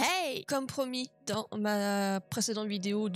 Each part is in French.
Hey! Comme promis dans ma précédente vidéo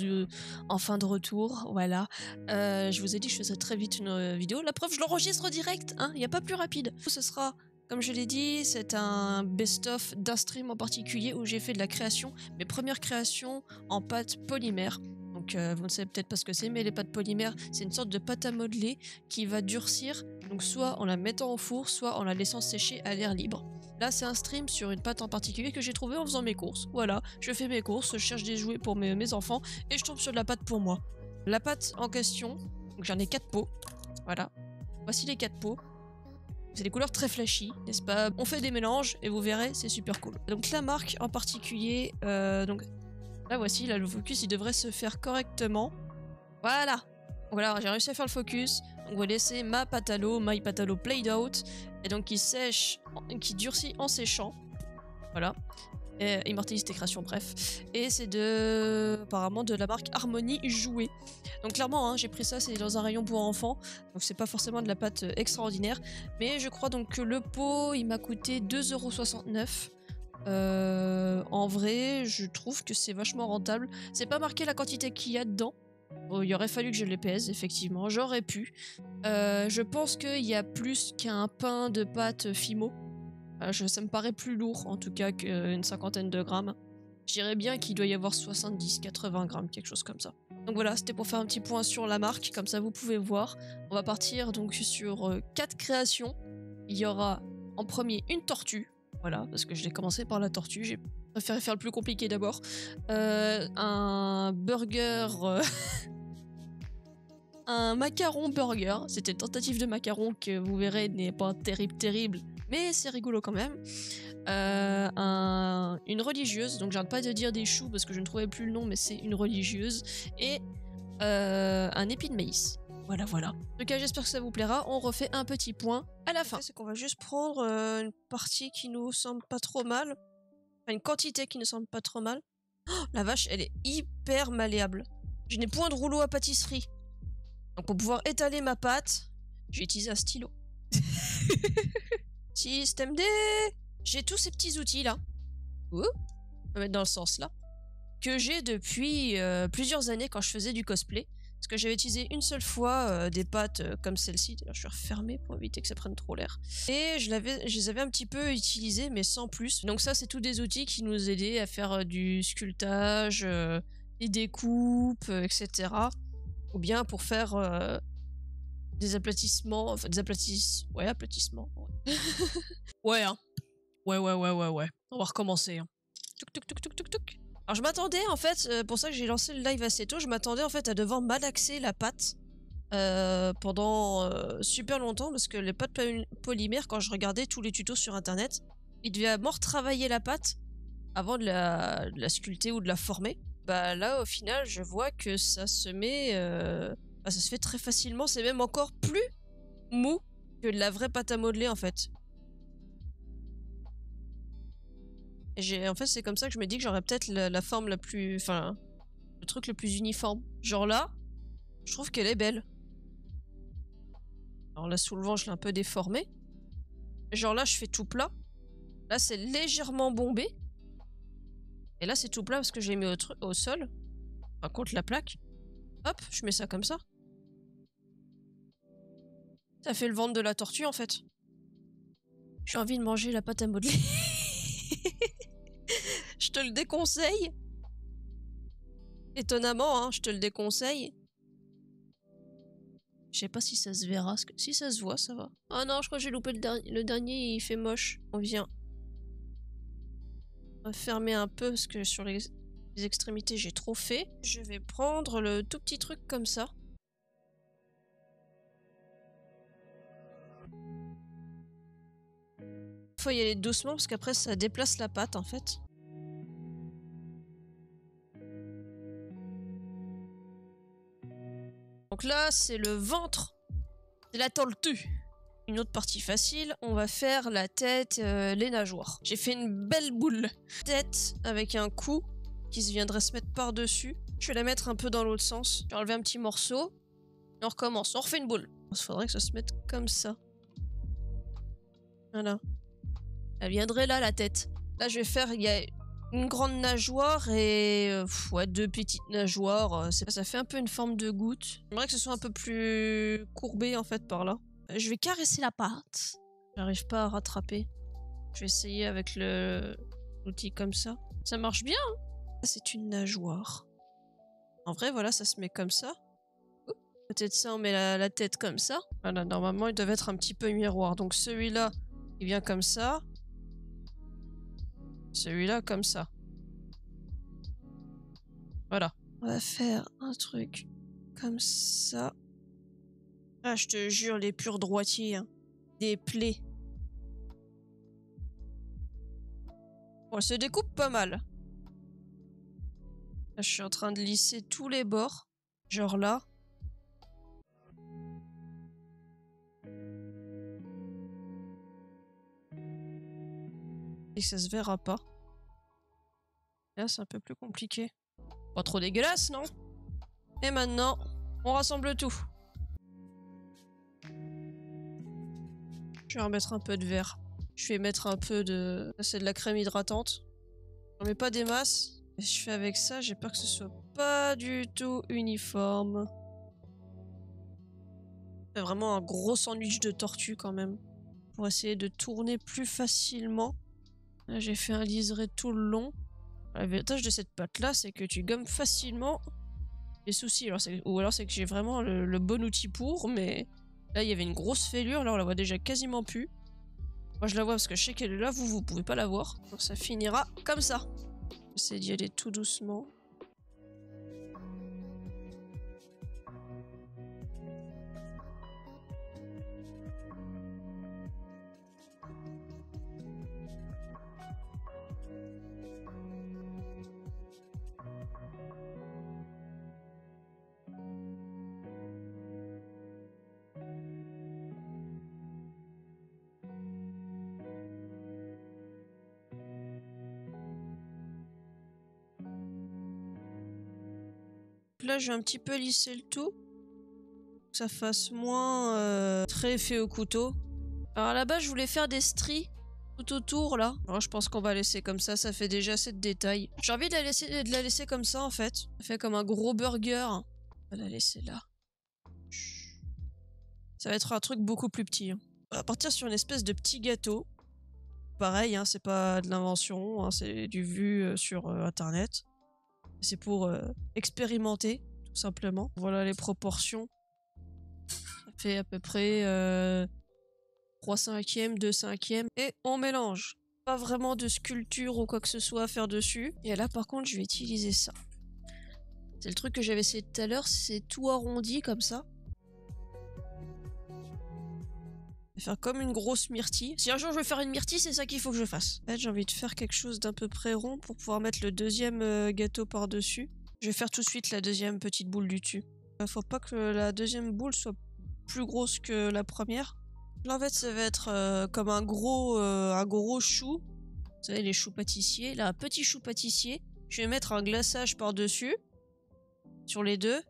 en fin de retour, voilà, je vous ai dit que je faisais très vite une vidéo. La preuve, je l'enregistre direct, hein, il n'y a pas plus rapide. Ce sera, comme je l'ai dit, c'est un best-of d'un stream en particulier où j'ai fait de la création, mes premières créations en pâte polymère. Donc vous ne savez peut-être pas ce que c'est, mais les pâtes polymères, c'est une sorte de pâte à modeler qui va durcir, donc soit en la mettant au four, soit en la laissant sécher à l'air libre. Là, c'est un stream sur une pâte en particulier que j'ai trouvé en faisant mes courses. Voilà, je fais mes courses, je cherche des jouets pour mes enfants et je tombe sur de la pâte pour moi. La pâte en question, donc j'en ai 4 pots. Voilà, voici les 4 pots. C'est des couleurs très flashy, n'est-ce pas? On fait des mélanges et vous verrez, c'est super cool. Donc la marque en particulier, donc là voici, là le focus il devrait se faire correctement. Voilà. Voilà, j'ai réussi à faire le focus. Donc on va laisser ma pâte à l'eau, My Pâte à l'eau Played Out, et donc qui sèche, qui durcit en séchant. Voilà. Et Immortaliste et création, bref. Et c'est apparemment de la marque Harmonie Jouet. Donc clairement, hein, j'ai pris ça, c'est dans un rayon pour enfants. Donc c'est pas forcément de la pâte extraordinaire. Mais je crois donc que le pot, il m'a coûté 2,69 €. En vrai, je trouve que c'est vachement rentable. C'est pas marqué la quantité qu'il y a dedans. Bon, il aurait fallu que je les pèse, effectivement, j'aurais pu. Je pense qu'il y a plus qu'un pain de pâte Fimo. Ça me paraît plus lourd, en tout cas, qu'une 50aine de grammes. Je dirais bien qu'il doit y avoir 70-80 grammes, quelque chose comme ça. Donc voilà, c'était pour faire un petit point sur la marque, comme ça vous pouvez voir. On va partir donc sur 4 créations. Il y aura en premier une tortue, voilà, parce que je l'ai commencé par la tortue, j'ai préféré faire le plus compliqué d'abord. Un burger... un macaron burger, c'était une tentative de macaron que vous verrez n'est pas terrible, mais c'est rigolo quand même. Une religieuse, donc j'arrête pas de dire des choux parce que je ne trouvais plus le nom, mais c'est une religieuse, et un épi de maïs. Voilà. En tout cas, j'espère que ça vous plaira. On refait un petit point à la fin. C'est qu'on va juste prendre une partie qui nous semble pas trop mal, enfin une quantité qui ne semble pas trop mal. Oh, la vache, elle est hyper malléable. Je n'ai point de rouleau à pâtisserie. Donc pour pouvoir étaler ma pâte, je vais utiliser un stylo. Système D. J'ai tous ces petits outils là. On va mettre dans le sens là. Que j'ai depuis plusieurs années quand je faisais du cosplay. Parce que j'avais utilisé une seule fois des pâtes comme celle-ci. D'ailleurs je suis refermée pour éviter que ça prenne trop l'air. Et je les avais un petit peu utilisées mais sans plus. Donc ça c'est tous des outils qui nous aidaient à faire du sculptage, des découpes, etc. Ou bien pour faire des aplatissements, enfin des aplatissements, ouais, aplatissements. Ouais, hein. Ouais. On va recommencer. Hein. Touc. Alors je m'attendais en fait, pour ça que j'ai lancé le live assez tôt, je m'attendais en fait à devoir malaxer la pâte pendant super longtemps parce que les pâtes polymères, quand je regardais tous les tutos sur internet, ils devaient à mort travailler la pâte avant de la sculpter ou de la former. Bah là au final je vois que ça se met ça se fait très facilement, c'est même encore plus mou que de la vraie pâte à modeler en fait. Et en fait c'est comme ça que je me dis que j'aurais peut-être la forme la plus, enfin le truc le plus uniforme. Genre là, je trouve qu'elle est belle. Alors là sous le vent je l'ai un peu déformé. Genre là je fais tout plat. Là c'est légèrement bombé. Et là c'est tout plat parce que j'ai mis au sol. Enfin contre la plaque. Hop, je mets ça comme ça. Ça fait le ventre de la tortue en fait. J'ai envie de manger la pâte à modeler. Je te le déconseille. Étonnamment, hein, je te le déconseille. Je sais pas si ça se verra. Si ça se voit, ça va. Ah non, je crois que j'ai loupé le dernier, il fait moche. On vient. On va fermer un peu parce que sur les extrémités, j'ai trop fait. Je vais prendre le tout petit truc comme ça. Faut y aller doucement parce qu'après ça déplace la pâte en fait. Donc là c'est le ventre de la tortue. Une autre partie facile, on va faire la tête, les nageoires. J'ai fait une belle boule. Tête avec un cou qui viendrait se mettre par dessus. Je vais la mettre un peu dans l'autre sens. J'ai enlevé un petit morceau. Et on recommence, on refait une boule. Il faudrait que ça se mette comme ça. Voilà. Elle viendrait là, la tête. Là, je vais faire... Il y a une grande nageoire et ouais, 2 petites nageoires. Ça fait un peu une forme de goutte. J'aimerais que ce soit un peu plus courbé en fait par là. Je vais caresser la pâte. J'arrive pas à rattraper. Je vais essayer avec l'outil comme ça. Ça marche bien, hein. C'est une nageoire. En vrai, voilà, ça se met comme ça. Peut-être ça, on met la tête comme ça. Voilà, normalement, ils doivent être un petit peu miroir. Donc celui-là, il vient comme ça. Celui-là, comme ça. Voilà. On va faire un truc comme ça. Ah, je te jure, les purs droitiers. Hein. Des plaies. Bon, elle se découpe pas mal. Là, je suis en train de lisser tous les bords. Genre là. Et ça se verra pas. Là, c'est un peu plus compliqué. Pas trop dégueulasse, non? Et maintenant, on rassemble tout. Je vais remettre un peu de verre. Je vais mettre un peu de... C'est de la crème hydratante. J'en mets pas des masses. Et je fais avec ça, j'ai peur que ce soit pas du tout uniforme. C'est vraiment un gros sandwich de tortue quand même. Pour essayer de tourner plus facilement. Là, j'ai fait un liseré tout le long. L'avantage de cette pâte là, c'est que tu gommes facilement les soucis. Ou alors c'est que j'ai vraiment le bon outil pour, mais là il y avait une grosse fêlure, là on la voit déjà quasiment plus. Moi je la vois parce que je sais qu'elle est là, vous pouvez pas la voir. Donc ça finira comme ça. J'essaie d'y aller tout doucement. Là, je vais un petit peu lisser le tout. Que ça fasse moins très fait au couteau. Alors à la base, je voulais faire des stries tout autour là. Alors je pense qu'on va laisser comme ça fait déjà assez de détails. J'ai envie de la laisser comme ça en fait. Ça fait comme un gros burger. On va la laisser là. Ça va être un truc beaucoup plus petit. Hein. On va partir sur une espèce de petit gâteau. Pareil, hein, c'est pas de l'invention, hein, c'est du vu sur internet. C'est pour expérimenter, tout simplement. Voilà les proportions. Ça fait à peu près 3/5, 2/5. Et on mélange. Pas vraiment de sculpture ou quoi que ce soit à faire dessus. Et là, par contre, je vais utiliser ça. C'est le truc que j'avais essayé tout à l'heure, c'est tout arrondi comme ça. Je vais faire comme une grosse myrtille. Si un jour je veux faire une myrtille, c'est ça qu'il faut que je fasse. En fait, j'ai envie de faire quelque chose d'un peu près rond pour pouvoir mettre le deuxième gâteau par-dessus. Je vais faire tout de suite la deuxième petite boule du dessus. Faut pas que la deuxième boule soit plus grosse que la première. Là, en fait, ça va être comme un gros chou. Vous savez, les choux pâtissiers. Là, un petit chou pâtissier. Je vais mettre un glaçage par-dessus. Sur les deux.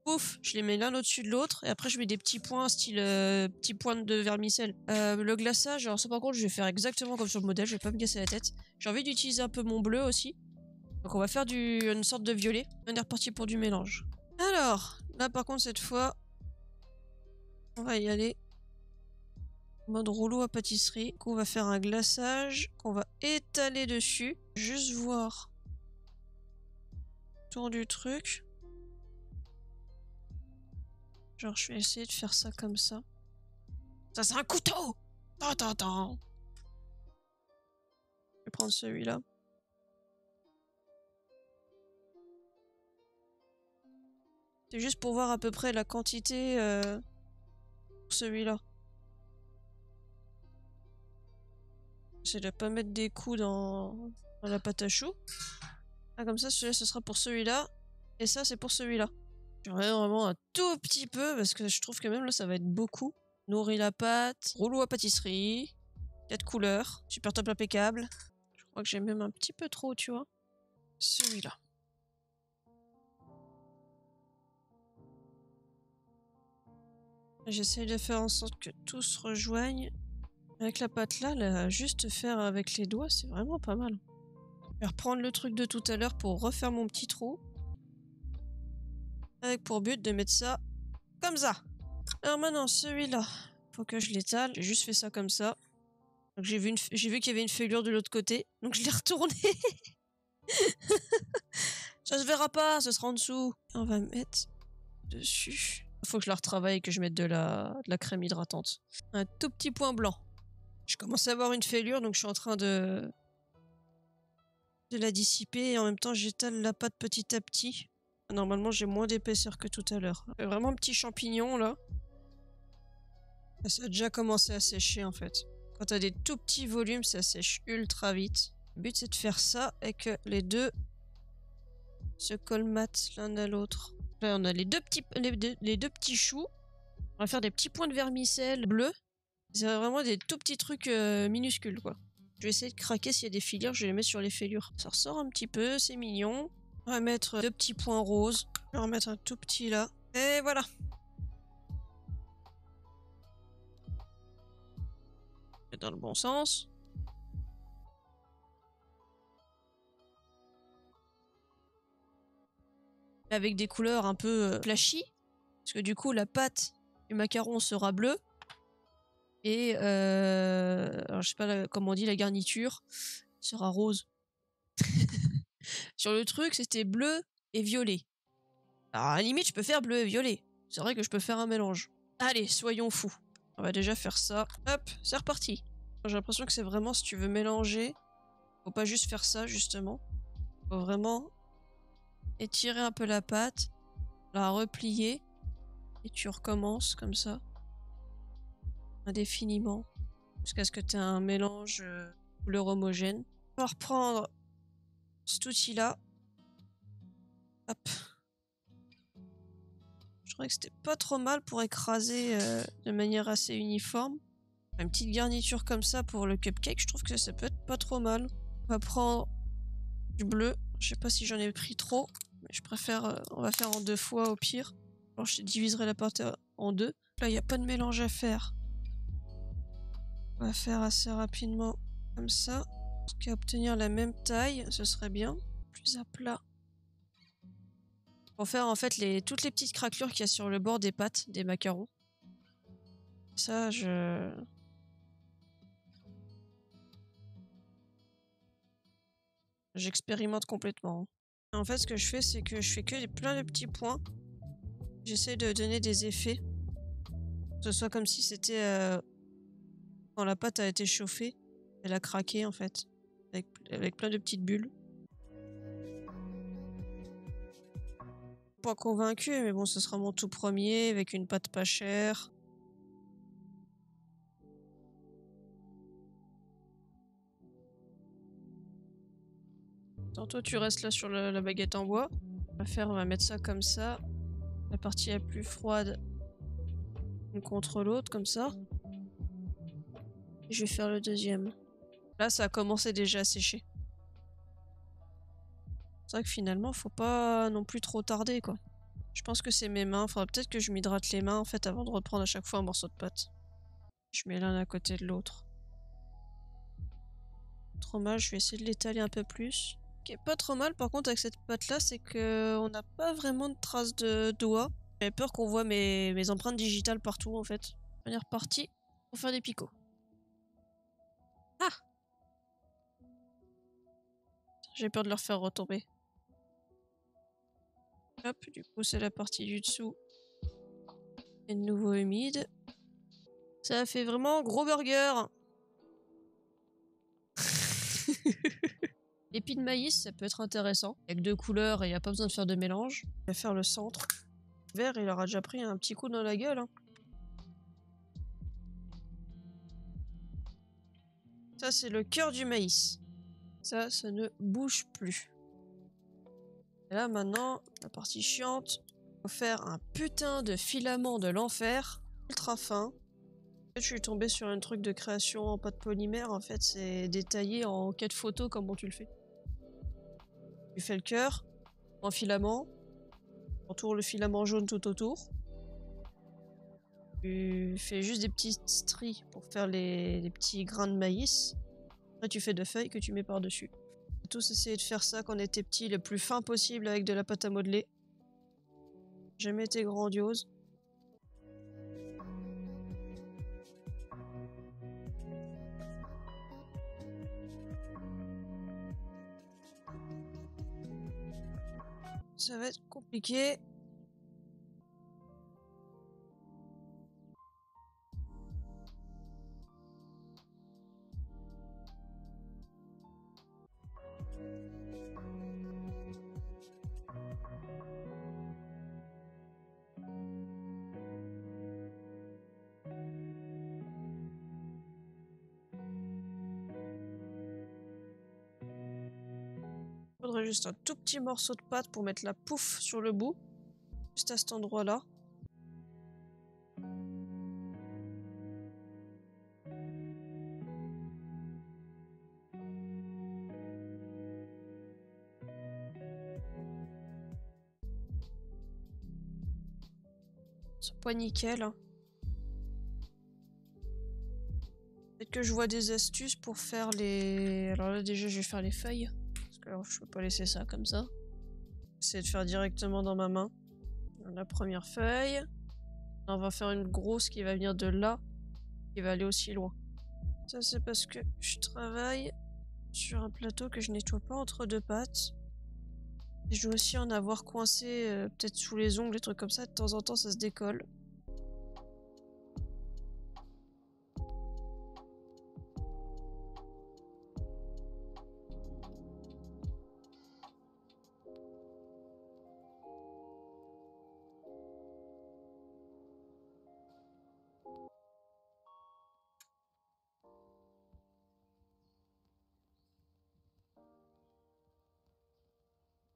Pouf, je les mets l'un au-dessus de l'autre et après je mets des petits points style petits points de vermicelle. Le glaçage, alors ça par contre je vais faire exactement comme sur le modèle, je vais pas me casser la tête. J'ai envie d'utiliser un peu mon bleu aussi. Donc on va faire une sorte de violet. On est reparti pour du mélange. Alors, là par contre cette fois, on va y aller. Mode rouleau à pâtisserie. Donc on va faire un glaçage qu'on va étaler dessus. Juste voir autour du truc. Genre, je vais essayer de faire ça comme ça. Ça, c'est un couteau! Attends. Je vais prendre celui-là. C'est juste pour voir à peu près la quantité pour celui-là. J'essaie de pas mettre des coups dans la pâte à choux. Ah, comme ça, celui-là, ce sera pour celui-là. Et ça, c'est pour celui-là. J'aurais vraiment un tout petit peu, parce que je trouve que même là, ça va être beaucoup. Nourrir la pâte, rouleau à pâtisserie, 4 couleurs, super top impeccable. Je crois que j'ai même un petit peu trop, tu vois. Celui-là. J'essaie de faire en sorte que tout se rejoigne. Avec la pâte là, juste faire avec les doigts, c'est vraiment pas mal. vais reprendre le truc de tout à l'heure pour refaire mon petit trou. Avec pour but de mettre ça comme ça. Alors maintenant, celui-là, faut que je l'étale. J'ai juste fait ça comme ça. Donc j'ai vu qu'il y avait une fêlure de l'autre côté. Donc je l'ai retourné. Ça se verra pas, ce sera en dessous. On va mettre dessus. Faut que je la retravaille et que je mette de la crème hydratante. Un tout petit point blanc. Je commence à avoir une fêlure, donc je suis en train de la dissiper. Et en même temps, j'étale la pâte petit à petit. Normalement, j'ai moins d'épaisseur que tout à l'heure. Vraiment un petit champignon, là. Ça a déjà commencé à sécher, en fait. Quand t'as des tout petits volumes, ça sèche ultra vite. Le but, c'est de faire ça et que les deux se colmatent l'un à l'autre. Là, on a les deux petits choux. On va faire des petits points de vermicelle bleu. C'est vraiment des tout petits trucs minuscules, quoi. Je vais essayer de craquer s'il y a des filières, je vais les mettre sur les fêlures. Ça ressort un petit peu, c'est mignon. On va mettre deux petits points roses. Je vais en mettre un tout petit là. Et voilà. Dans le bon sens. Avec des couleurs un peu flashy. Parce que du coup, la pâte du macaron sera bleue. Et alors, je sais pas comment on dit, la garniture sera rose. Sur le truc, c'était bleu et violet. Alors, à la limite, je peux faire bleu et violet. C'est vrai que je peux faire un mélange. Allez, soyons fous. On va déjà faire ça. Hop, c'est reparti. J'ai l'impression que c'est vraiment, si tu veux mélanger, faut pas juste faire ça, justement. Faut vraiment étirer un peu la pâte, la replier, et tu recommences comme ça. Indéfiniment. Jusqu'à ce que tu aies un mélange couleur homogène. On va reprendre cet outil-là. Hop. Je trouvais que c'était pas trop mal pour écraser de manière assez uniforme. Une petite garniture comme ça pour le cupcake, je trouve que ça peut être pas trop mal. On va prendre du bleu. Je sais pas si j'en ai pris trop, mais je préfère... on va faire en deux fois au pire. Alors je diviserai la pâte en deux. Là, il n'y a pas de mélange à faire. On va faire assez rapidement comme ça. Jusqu'à obtenir la même taille, ce serait bien. Plus à plat. Pour faire en fait toutes les petites craquelures qu'il y a sur le bord des pâtes, des macarons. Ça, j'expérimente complètement. En fait, ce que je fais, c'est que je fais que plein de petits points. J'essaie de donner des effets. Que ce soit comme si c'était quand la pâte a été chauffée, elle a craqué en fait. Avec plein de petites bulles. Pas convaincu, mais bon, ce sera mon tout premier avec une pâte pas chère. Attends, toi, tu restes là sur la baguette en bois. On va mettre ça comme ça. La partie la plus froide contre l'autre, comme ça. Et je vais faire le deuxième. Là, ça a commencé déjà à sécher. C'est vrai que finalement, faut pas non plus trop tarder, quoi. Je pense que c'est mes mains. Faudra peut-être que je m'hydrate les mains, en fait, avant de reprendre à chaque fois un morceau de pâte. Je mets l'un à côté de l'autre. Trop mal, je vais essayer de l'étaler un peu plus. Ce qui est pas trop mal, par contre, avec cette pâte-là, c'est que on n'a pas vraiment de traces de doigts. J'avais peur qu'on voit mes empreintes digitales partout, en fait. On est reparti pour faire des picots. Ah! J'ai peur de leur faire retomber. Hop, du coup, c'est la partie du dessous. Et de nouveau humide. Ça a fait vraiment gros burger. L'épi de maïs, ça peut être intéressant. Il y a que deux couleurs et il n'y a pas besoin de faire de mélange. Je vais faire le centre. Le vert, il aura déjà pris un petit coup dans la gueule. Hein. Ça, c'est le cœur du maïs. Ça ne bouge plus. Et là, maintenant, la partie chiante. Faut faire un putain de filament de l'enfer. Ultra fin. Je suis tombée sur un truc de création en pâte polymère. En fait, c'est détaillé en 4 photos comment tu le fais. Tu fais le cœur en filament. Entoure le filament jaune tout autour. Tu fais juste des petits stries pour faire les petits grains de maïs. Après, tu fais deux feuilles que tu mets par-dessus. tous essayé de faire ça quand on était petits, le plus fin possible avec de la pâte à modeler. Jamais été grandiose. Ça va être compliqué. Il faudrait juste un tout petit morceau de pâte pour mettre la pouffe sur le bout. Juste à cet endroit-là. C'est pas nickel. Hein. Peut-être que je vois des astuces pour faire les... Alors là déjà je vais faire les feuilles. Parce que alors, je peux pas laisser ça comme ça. Essayer de faire directement dans ma main. La première feuille. On va faire une grosse qui va venir de là. Qui va aller aussi loin. Ça c'est parce que je travaille sur un plateau que je nettoie pas entre deux pattes. Et je dois aussi en avoir coincé peut-être sous les ongles, des trucs comme ça. De temps en temps ça se décolle.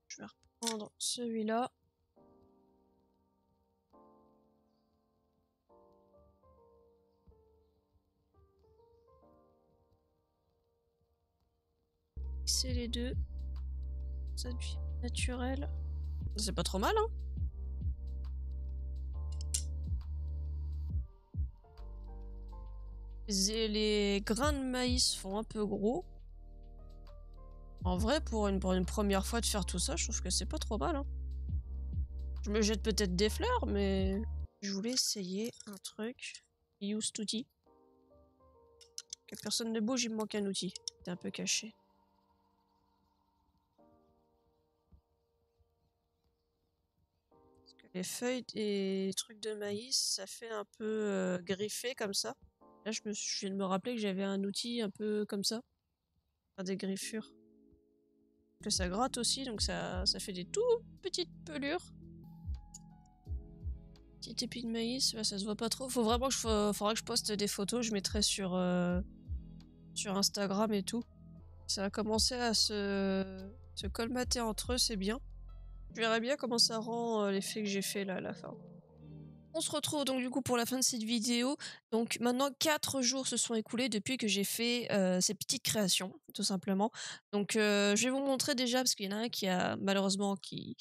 Je vais reprendre celui-là. C'est les deux. Ça devient naturel. C'est pas trop mal, hein? Les grains de maïs font un peu gros. En vrai, pour une première fois de faire tout ça, je trouve que c'est pas trop mal. Hein. Je me jette peut-être des fleurs, mais je voulais essayer un truc. Use outil. Que personne ne bouge, il me manque un outil. T'es un peu caché. Parce que les feuilles des trucs de maïs, ça fait un peu griffé comme ça. Là, je viens de me rappeler que j'avais un outil un peu comme ça. Enfin, des griffures. Que ça gratte aussi, donc ça fait des tout petites pelures. Petit épi de maïs, ouais, ça se voit pas trop. Faudra que je poste des photos, je mettrai sur Instagram et tout. Ça a commencé à se colmater entre eux, c'est bien. Je verrai bien comment ça rend l'effet que j'ai fait là à la fin. On se retrouve donc du coup pour la fin de cette vidéo. Donc maintenant 4 jours se sont écoulés depuis que j'ai fait ces petites créations, tout simplement. Donc je vais vous montrer déjà, parce qu'il y en a un qui a malheureusement qui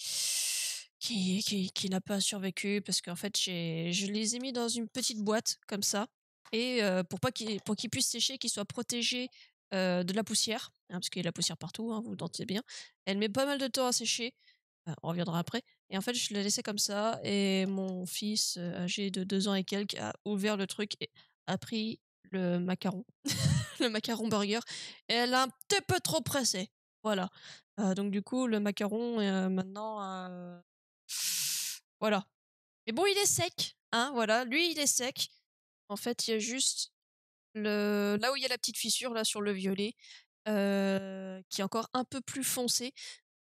n'a pas survécu, parce qu'en fait je les ai mis dans une petite boîte comme ça. Et pour qu'ils puissent sécher, qu'ils soient protégés de la poussière, hein, parce qu'il y a de la poussière partout, hein, vous vous doutez bien. Elle met pas mal de temps à sécher. On reviendra après. Et en fait, je l'ai laissé comme ça. Et mon fils, âgé de 2 ans et quelques, a ouvert le truc et a pris le macaron. Le macaron burger. Et elle a un petit peu trop pressé. Voilà. Donc du coup, le macaron, maintenant... Voilà. Mais bon, il est sec. Hein, voilà. Lui, il est sec. En fait, il y a juste là où il y a la petite fissure, là, sur le violet, qui est encore un peu plus foncé.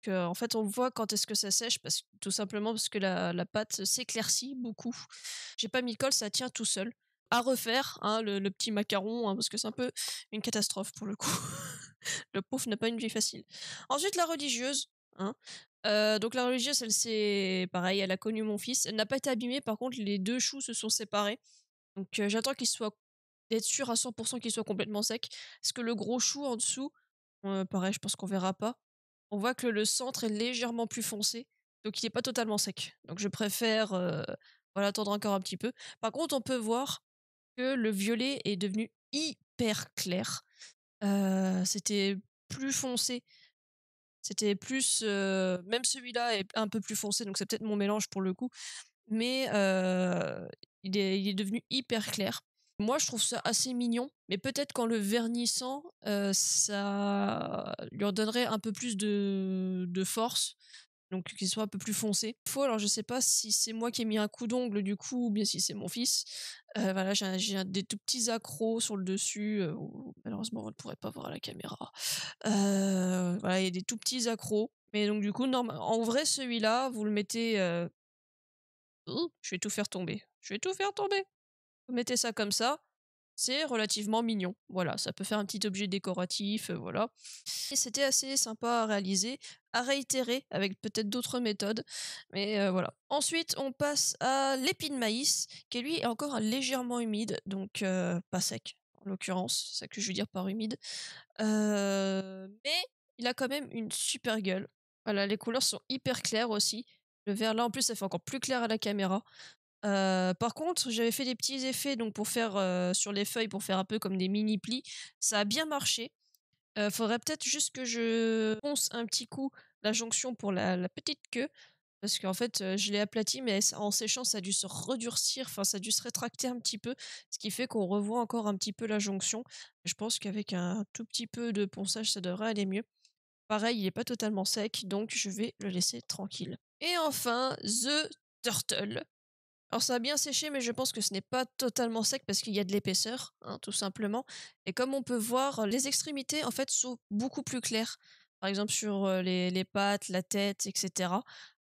En fait, on voit quand est-ce que ça sèche, tout simplement parce que la pâte s'éclaircit beaucoup. J'ai pas mis le colle, ça tient tout seul. À refaire, hein, le petit macaron, hein, parce que c'est un peu une catastrophe pour le coup. Le pauvre n'a pas une vie facile. Ensuite, la religieuse. Hein. Donc la religieuse, elle c'est pareil, elle a connu mon fils. Elle n'a pas été abîmée, par contre, les deux choux se sont séparés. Donc j'attends d'être sûr à 100% qu'il soit complètement sec. Parce que le gros chou en dessous, pareil, je pense qu'on verra pas. On voit que le centre est légèrement plus foncé, donc il n'est pas totalement sec. Donc je préfère voilà, attendre encore un petit peu. Par contre, on peut voir que le violet est devenu hyper clair. C'était plus foncé C'était plus, même celui-là est un peu plus foncé, donc c'est peut-être mon mélange pour le coup, mais il est devenu hyper clair. Moi, je trouve ça assez mignon, mais peut-être qu'en le vernissant, ça lui redonnerait un peu plus de force, donc qu'il soit un peu plus foncé. Alors je sais pas si c'est moi qui ai mis un coup d'ongle du coup, ou bien si c'est mon fils. Voilà, des tout petits accros sur le dessus, malheureusement on ne pourrait pas voir à la caméra. Voilà, il y a des tout petits accros, mais donc du coup, en vrai celui-là, vous le mettez, ouh, je vais tout faire tomber. Je vais tout faire tomber. Vous mettez ça comme ça, c'est relativement mignon. Voilà, ça peut faire un petit objet décoratif, voilà. Et c'était assez sympa à réaliser, à réitérer avec peut-être d'autres méthodes, mais voilà. Ensuite, on passe à l'épi de maïs, qui lui est encore légèrement humide, donc pas sec en l'occurrence, c'est ça que je veux dire par humide. Mais il a quand même une super gueule. Voilà, les couleurs sont hyper claires aussi. Le vert là en plus ça fait encore plus clair à la caméra. Par contre, j'avais fait des petits effets donc pour faire, sur les feuilles pour faire un peu comme des mini plis. Ça a bien marché. Faudrait peut-être juste que je ponce un petit coup la jonction pour la petite queue parce qu'en fait, je l'ai aplati mais en séchant ça a dû se redurcir, enfin ça a dû se rétracter un petit peu, ce qui fait qu'on revoit encore un petit peu la jonction. Je pense qu'avec un tout petit peu de ponçage, ça devrait aller mieux. Pareil, il est pas totalement sec, donc je vais le laisser tranquille. Et enfin, The Turtle. Alors ça a bien séché, mais je pense que ce n'est pas totalement sec parce qu'il y a de l'épaisseur, hein, tout simplement. Et comme on peut voir, les extrémités en fait sont beaucoup plus claires. Par exemple sur les pattes, la tête, etc.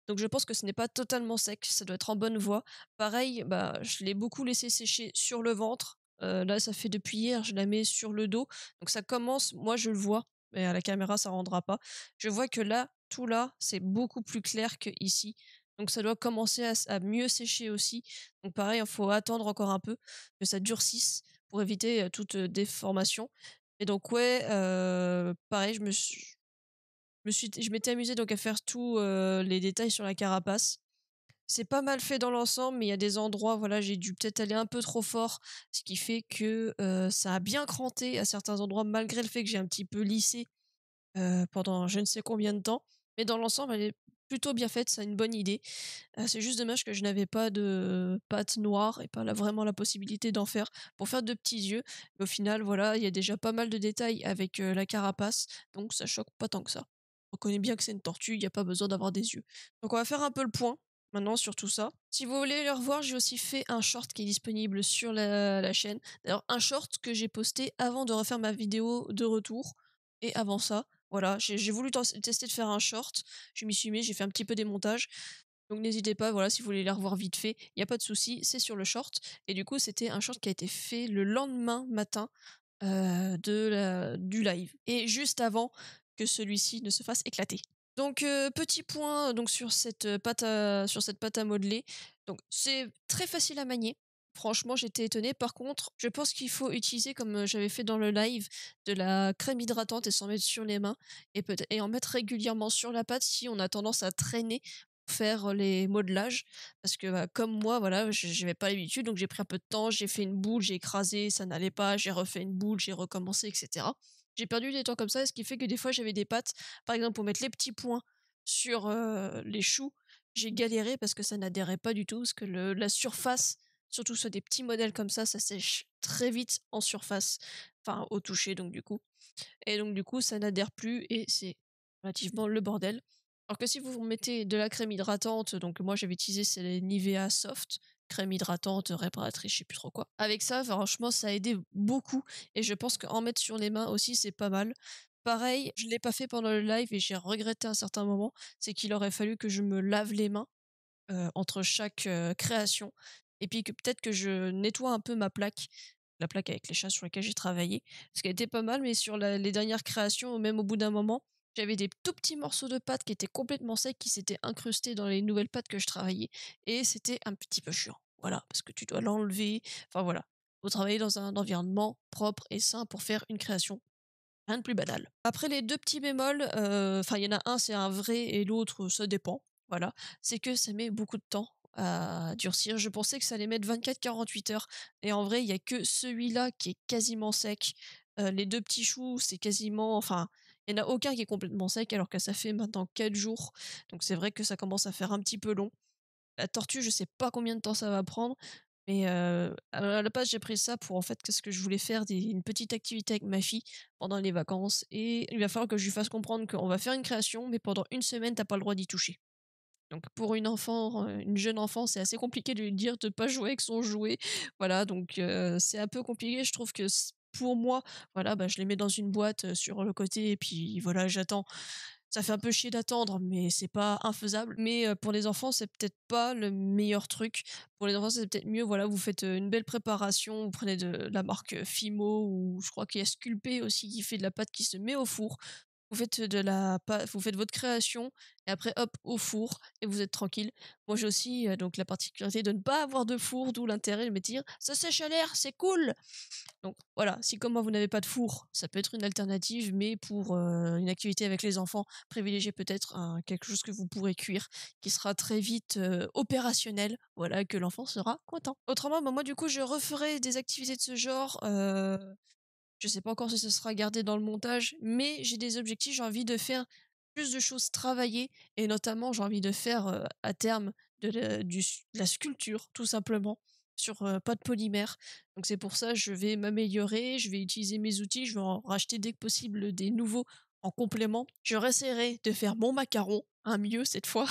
Donc je pense que ce n'est pas totalement sec, ça doit être en bonne voie. Pareil, bah, je l'ai beaucoup laissé sécher sur le ventre. Là, ça fait depuis hier, je la mets sur le dos. Donc ça commence, moi je le vois, mais à la caméra ça rendra pas. Je vois que là, tout là, c'est beaucoup plus clair que ici. Donc ça doit commencer à mieux sécher aussi. Donc pareil, il faut attendre encore un peu que ça durcisse pour éviter toute déformation. Et donc ouais, pareil, je m'étais amusée donc à faire tous les détails sur la carapace. C'est pas mal fait dans l'ensemble, mais il y a des endroits, voilà, j'ai dû peut-être aller un peu trop fort, ce qui fait que ça a bien cranté à certains endroits, malgré le fait que j'ai un petit peu lissé pendant je ne sais combien de temps. Mais dans l'ensemble, elle est plutôt bien faite, c'est une bonne idée. C'est juste dommage que je n'avais pas de pâte noire et pas vraiment la possibilité d'en faire pour faire de petits yeux. Mais au final, voilà, il y a déjà pas mal de détails avec la carapace, donc ça choque pas tant que ça. On connaît bien que c'est une tortue, il n'y a pas besoin d'avoir des yeux. Donc on va faire un peu le point maintenant sur tout ça. Si vous voulez le revoir, j'ai aussi fait un short qui est disponible sur la chaîne. D'ailleurs, un short que j'ai posté avant de refaire ma vidéo de retour. Et avant ça, voilà, j'ai voulu tester de faire un short. Je m'y suis mis, j'ai fait un petit peu des montages. Donc n'hésitez pas, voilà, si vous voulez les revoir vite fait, il n'y a pas de souci, c'est sur le short. Et du coup, c'était un short qui a été fait le lendemain matin du live. Et juste avant que celui-ci ne se fasse éclater. Donc petit point donc sur cette pâte à modeler. Donc c'est très facile à manier. Franchement, j'étais étonnée. Par contre, je pense qu'il faut utiliser, comme j'avais fait dans le live, de la crème hydratante et s'en mettre sur les mains et en mettre régulièrement sur la pâte si on a tendance à traîner pour faire les modelages. Parce que bah, comme moi, voilà, je n'avais pas l'habitude, donc j'ai pris un peu de temps, j'ai fait une boule, j'ai écrasé, ça n'allait pas, j'ai refait une boule, j'ai recommencé, etc. J'ai perdu des temps comme ça, ce qui fait que des fois j'avais des pâtes, par exemple pour mettre les petits points sur les choux, j'ai galéré parce que ça n'adhérait pas du tout, parce que la surface, surtout sur des petits modèles comme ça sèche très vite en surface, enfin au toucher donc du coup. Et donc du coup ça n'adhère plus et c'est relativement le bordel. Alors que si vous mettez de la crème hydratante, donc moi j'avais utilisé c'est les Nivea Soft, crème hydratante, réparatrice, je sais plus trop quoi. Avec ça, franchement, ça a aidé beaucoup et je pense qu'en mettre sur les mains aussi, c'est pas mal. Pareil, je l'ai pas fait pendant le live et j'ai regretté à un certain moment, c'est qu'il aurait fallu que je me lave les mains entre chaque création et puis que peut-être que je nettoie un peu la plaque avec les chats sur lesquels j'ai travaillé, parce qu'elle était pas mal, mais sur les dernières créations, même au bout d'un moment, j'avais des tout petits morceaux de pâte qui étaient complètement secs, qui s'étaient incrustés dans les nouvelles pâtes que je travaillais, et c'était un petit peu chiant. Voilà, parce que tu dois l'enlever. Enfin voilà, faut travailler dans un environnement propre et sain pour faire une création. Rien de plus banal. Après les deux petits bémols, enfin il y en a un c'est un vrai et l'autre ça dépend. Voilà, c'est que ça met beaucoup de temps à durcir. Je pensais que ça allait mettre 24-48 heures et en vrai il y a que celui-là qui est quasiment sec. Les deux petits choux c'est quasiment, enfin Il n'y en a aucun qui est complètement sec alors que ça fait maintenant 4 jours. Donc c'est vrai que ça commence à faire un petit peu long. La tortue, je sais pas combien de temps ça va prendre, mais à la base, j'ai pris ça pour en fait qu'est-ce que je voulais faire une petite activité avec ma fille pendant les vacances et il va falloir que je lui fasse comprendre qu'on va faire une création, mais pendant une semaine, t'as pas le droit d'y toucher. Donc pour une jeune enfant, c'est assez compliqué de lui dire de pas jouer avec son jouet. Voilà, donc c'est un peu compliqué. Je trouve que pour moi, voilà, bah, je les mets dans une boîte sur le côté et puis voilà, j'attends. Ça fait un peu chier d'attendre, mais c'est pas infaisable. Mais pour les enfants, c'est peut-être pas le meilleur truc. Pour les enfants, c'est peut-être mieux. Voilà, vous faites une belle préparation, vous prenez de la marque Fimo ou je crois qu'il y a Sculpé aussi qui fait de la pâte qui se met au four. Vous faites votre création et après hop au four et vous êtes tranquille. Moi j'ai aussi donc la particularité de ne pas avoir de four, d'où l'intérêt de me dire ça sèche à l'air, c'est cool. Donc voilà, si comme moi vous n'avez pas de four, ça peut être une alternative, mais pour une activité avec les enfants, privilégiez peut-être quelque chose que vous pourrez cuire, qui sera très vite opérationnel, voilà, que l'enfant sera content. Autrement, bah, moi du coup je referai des activités de ce genre. Je sais pas encore si ce sera gardé dans le montage, mais j'ai des objectifs, j'ai envie de faire plus de choses travaillées et notamment j'ai envie de faire à terme de la sculpture tout simplement sur pas de polymère. Donc c'est pour ça je vais m'améliorer, je vais utiliser mes outils, je vais en racheter dès que possible des nouveaux en complément. Je réessayerai de faire mon macaron, un mieux cette fois.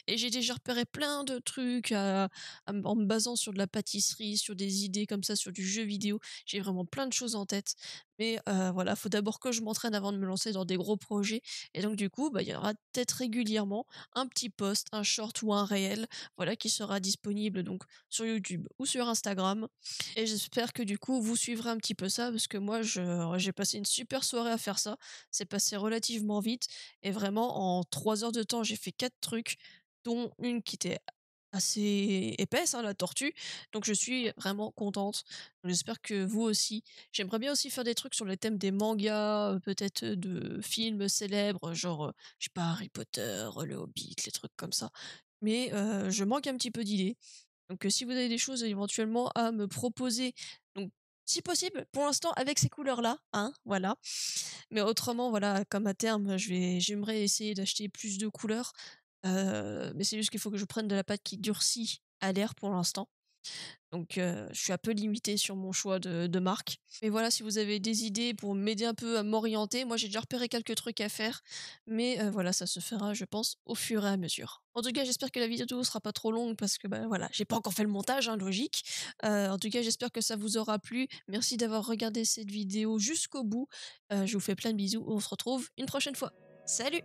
Et j'ai déjà repéré plein de trucs en me basant sur de la pâtisserie, sur des idées comme ça, sur du jeu vidéo. J'ai vraiment plein de choses en tête. Mais voilà, faut d'abord que je m'entraîne avant de me lancer dans des gros projets. Et donc du coup, bah, il y aura peut-être régulièrement un petit post, un short ou un réel, voilà, qui sera disponible donc sur YouTube ou sur Instagram. Et j'espère que du coup, vous suivrez un petit peu ça, parce que moi, j'ai passé une super soirée à faire ça. C'est passé relativement vite. Et vraiment, en 3 heures de temps, j'ai fait 4 trucs, dont une qui était assez épaisse, hein, la tortue. Donc je suis vraiment contente. J'espère que vous aussi. J'aimerais bien aussi faire des trucs sur le thème des mangas, peut-être de films célèbres, genre, je sais pas, Harry Potter, Le Hobbit, les trucs comme ça. Mais je manque un petit peu d'idées. Donc si vous avez des choses éventuellement à me proposer, donc si possible, pour l'instant avec ces couleurs-là, hein, voilà. Mais autrement, voilà, comme à terme, j'aimerais essayer d'acheter plus de couleurs. Mais c'est juste qu'il faut que je prenne de la pâte qui durcit à l'air pour l'instant. Donc je suis un peu limitée sur mon choix de marque. Mais voilà, si vous avez des idées pour m'aider un peu à m'orienter, moi j'ai déjà repéré quelques trucs à faire. Mais voilà, ça se fera, je pense, au fur et à mesure. En tout cas, j'espère que la vidéo sera pas trop longue parce que bah, voilà, j'ai pas encore fait le montage, hein, logique. En tout cas, j'espère que ça vous aura plu. Merci d'avoir regardé cette vidéo jusqu'au bout. Je vous fais plein de bisous. On se retrouve une prochaine fois. Salut!